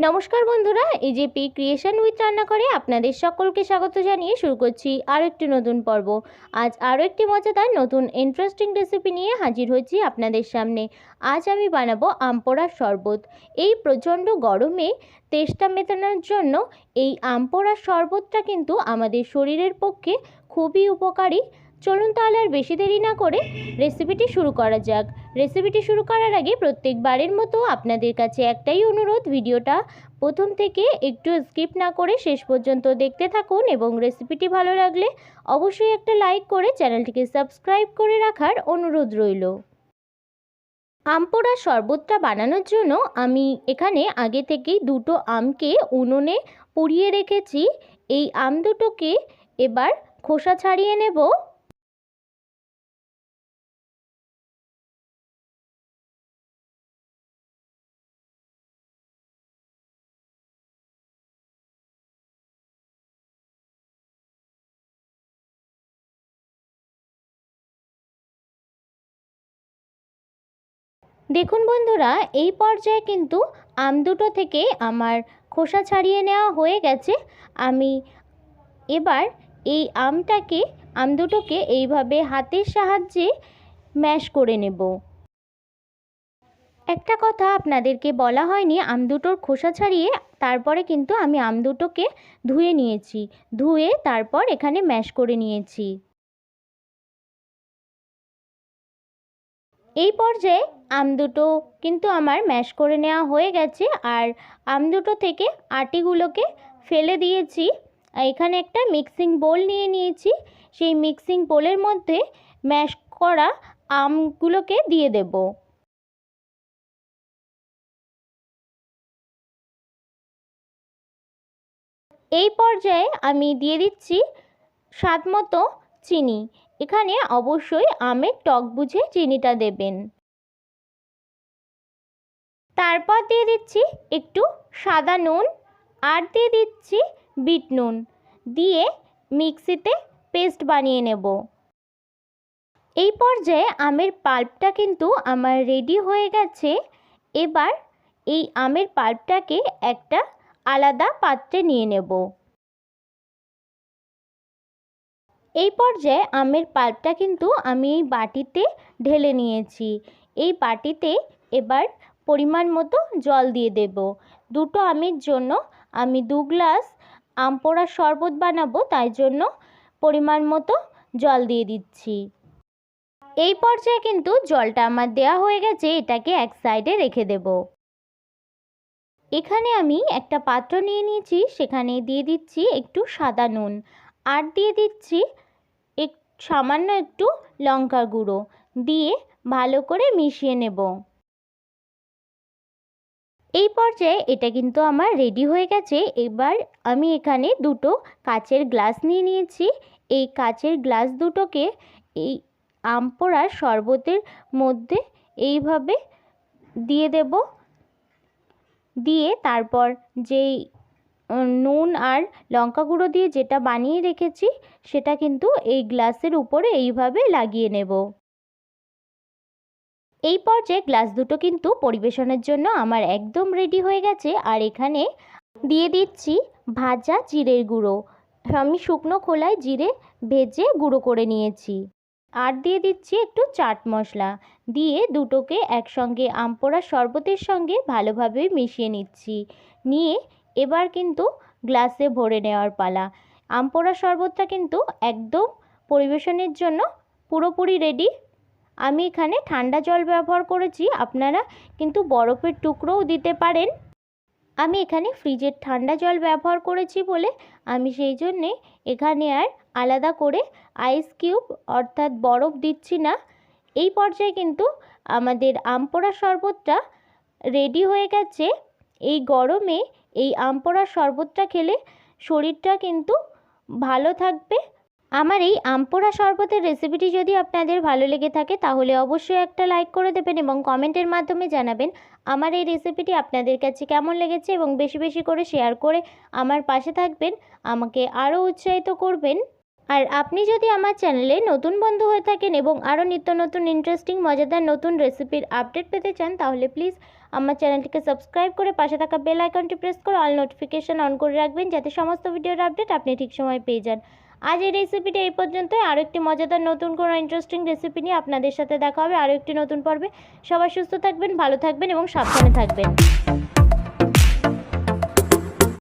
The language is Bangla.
নমস্কার বন্ধুরা, এজেপি ক্রিয়েশন উইথ রান্নাঘরে আপনাদের সকলকে স্বাগত জানিয়ে শুরু করছি আরও একটি নতুন পর্ব। আজ আরও একটি মজাদার নতুন ইন্টারেস্টিং রেসিপি নিয়ে হাজির হয়েছি আপনাদের সামনে। আজ আমি বানাবো আম পোড়ার শরবত। এই প্রচণ্ড গরমে তেষ্টা মেটানোর জন্য এই আম পোড়ার শরবতটা কিন্তু আমাদের শরীরের পক্ষে খুবই উপকারী। চলুন তাহলে আর বেশি দেরি না করে রেসিপিটি শুরু করা যাক। রেসিপিটি শুরু করার আগে প্রত্যেকবারের মতো আপনাদের কাছে একটাই অনুরোধ, ভিডিওটা প্রথম থেকে একটু স্কিপ না করে শেষ পর্যন্ত দেখতে থাকুন এবং রেসিপিটি ভালো লাগলে অবশ্যই একটা লাইক করে চ্যানেলটিকে সাবস্ক্রাইব করে রাখার অনুরোধ রইল। আম পোড়ার শরবতটা বানানোর জন্য আমি এখানে আগে থেকেই দুটো আমকে উনুনে পুড়িয়ে রেখেছি। এই আম দুটোকে এবার খোসা ছাড়িয়ে নেব। দেখুন বন্ধুরা, এই পর্যায়ে কিন্তু আম দুটো থেকে আমার খোসা ছাড়িয়ে নেওয়া হয়ে গেছে। আমি এবার এই আম দুটোকে এইভাবে হাতের সাহায্যে ম্যাশ করে নেব। একটা কথা আপনাদেরকে বলা হয়নি, আম দুটোর খোসা ছাড়িয়ে তারপরে কিন্তু আমি আম দুটোকে ধুয়ে নিয়েছি, ধুয়ে তারপর এখানে ম্যাশ করে নিয়েছি। এই পর্যায়ে আম দুটো কিন্তু আমার ম্যাশ করে নেওয়া হয়ে গেছে, আর আম দুটো থেকে আটিগুলোকে ফেলে দিয়েছি। এখানে একটা মিক্সিং বোল নিয়ে নিয়েছি, সেই মিক্সিং বোলের মধ্যে ম্যাশ করা আমগুলোকে দিয়ে দেব। এই পর্যায়ে আমি দিয়ে দিচ্ছি স্বাদ মতো চিনি। এখানে অবশ্যই আমের টক বুঝে চিনিটা দেবেন। তারপর দিয়ে দিচ্ছি একটু সাদা নুন, আর দিয়ে দিচ্ছি বিট নুন, দিয়ে মিক্সিতে পেস্ট বানিয়ে নেব। এই পর্যায়ে আমের পাল্পটা কিন্তু আমার রেডি হয়ে গেছে। এবার এই আমের পাল্পটাকে একটা আলাদা পাত্রে নিয়ে নেব। এই পর্যায়ে আমের পাল্পটা কিন্তু আমি এই বাটিতে ঢেলে নিয়েছি। এই বাটিতে এবার পরিমাণ মতো জল দিয়ে দেব। দুটো আমের জন্য আমি 2 গ্লাস আম পোড়ার শরবত বানাবো, তাই জন্য পরিমাণ মতো জল দিয়ে দিচ্ছি। এই পর্যায়ে কিন্তু জলটা আমার দেওয়া হয়ে গেছে, এটাকে এক সাইডে রেখে দেব। এখানে আমি একটা পাত্র নিয়ে নিয়েছি, সেখানে দিয়ে দিচ্ছি একটু সাদা নুন, আর দিয়ে দিচ্ছি সামান্য একটু লঙ্কার গুঁড়ো, দিয়ে ভালো করে মিশিয়ে নেব। এই পর্যায়ে এটা কিন্তু আমার রেডি হয়ে গেছে। এবার আমি এখানে দুটো কাচের গ্লাস নিয়ে নিয়েছি। এই কাচের গ্লাস দুটোকে এই আম পোড়ার শরবতের মধ্যে এইভাবে দিয়ে দেব। দিয়ে তারপর যেই নুন আর লঙ্কা গুঁড়ো দিয়ে যেটা বানিয়ে রেখেছি সেটা কিন্তু এই গ্লাসের উপরে এইভাবে লাগিয়ে নেব। এই পর্যায়ে গ্লাস দুটো কিন্তু পরিবেশনের জন্য আমার একদম রেডি হয়ে গেছে। আর এখানে দিয়ে দিচ্ছি ভাজা জিরের গুঁড়ো। আমি শুকনো খোলায় জিরে ভেজে গুঁড়ো করে নিয়েছি। আর দিয়ে দিচ্ছি একটু চাট মশলা, দিয়ে দুটোকে একসঙ্গে আম পোড়ার শরবতের সঙ্গে ভালোভাবে মিশিয়ে নিচ্ছি। নিয়ে এবার কিন্তু গ্লাসে ভরে নেওয়ার পালা। আম পোড়ার শরবতটা কিন্তু একদম পরিবেশনের জন্য পুরোপুরি রেডি। আমি এখানে ঠান্ডা জল ব্যবহার করেছি, আপনারা কিন্তু বরফের টুকরোও দিতে পারেন। আমি এখানে ফ্রিজের ঠান্ডা জল ব্যবহার করেছি বলে আমি সেই জন্যে এখানে আর আলাদা করে আইস কিউব অর্থাৎ বরফ দিচ্ছি না। এই পর্যায়ে কিন্তু আমাদের আম পোড়ার শরবতটা রেডি হয়ে গেছে। এই গরমে এই আম পোড়ার শরবতটা খেলে শরীরটা কিন্তু ভালো থাকবে। আমার এই আম পোড়া শরবতের রেসিপিটি যদি আপনাদের ভালো লেগে থাকে তাহলে অবশ্যই একটা লাইক করে দেবেন এবং কমেন্টের মাধ্যমে জানাবেন আমার এই রেসিপিটি আপনাদের কাছে কেমন লেগেছে, এবং বেশি বেশি করে শেয়ার করে আমার পাশে থাকবেন, আমাকে আরও উৎসাহিত করবেন। আর আপনি যদি আমার চ্যানেলে নতুন বন্ধু হয়ে থাকেন এবং আরও নিত্য নতুন ইন্টারেস্টিং মজাদার নতুন রেসিপির আপডেট পেতে চান, তাহলে প্লিজ আমার চ্যানেলটিকে সাবস্ক্রাইব করে পাশে থাকা বেল আইকনটি প্রেস করে অল নোটিফিকেশান অন করে রাখবেন, যাতে সমস্ত ভিডিওর আপডেট আপনি ঠিক সময় পেয়ে যান। আজ এই রেসিপিটা এই পর্যন্তই। আরও একটি মজাদার নতুন কোনো ইন্টারেস্টিং রেসিপি নিয়ে আপনাদের সাথে দেখা হবে আরও একটি নতুন পর্বে। সবাই সুস্থ থাকবেন, ভালো থাকবেন এবং সাবধানে থাকবেন।